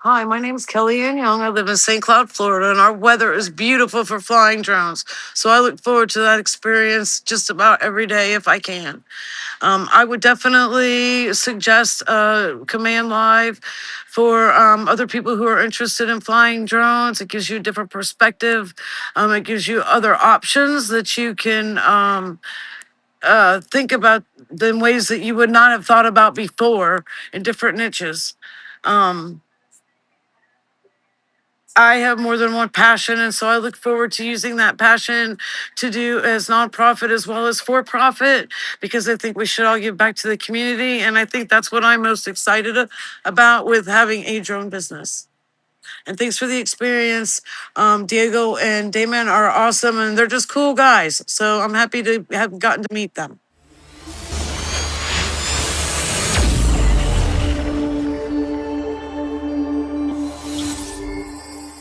Hi, my name is Kellyann Young. I live in St. Cloud, Florida, and our weather is beautiful for flying drones. So I look forward to that experience just about every day if I can. I would definitely suggest Command Live for other people who are interested in flying drones. It gives you a different perspective. It gives you other options that you can think about in ways that you would not have thought about before in different niches. Um, I have more than one passion, and so I look forward to using that passion to do as nonprofit as well as for profit because I think we should all give back to the community, and I think that's what I'm most excited about with having a drone business. And thanks for the experience. Diego and Damon are awesome, and they're just cool guys. So I'm happy to have gotten to meet them.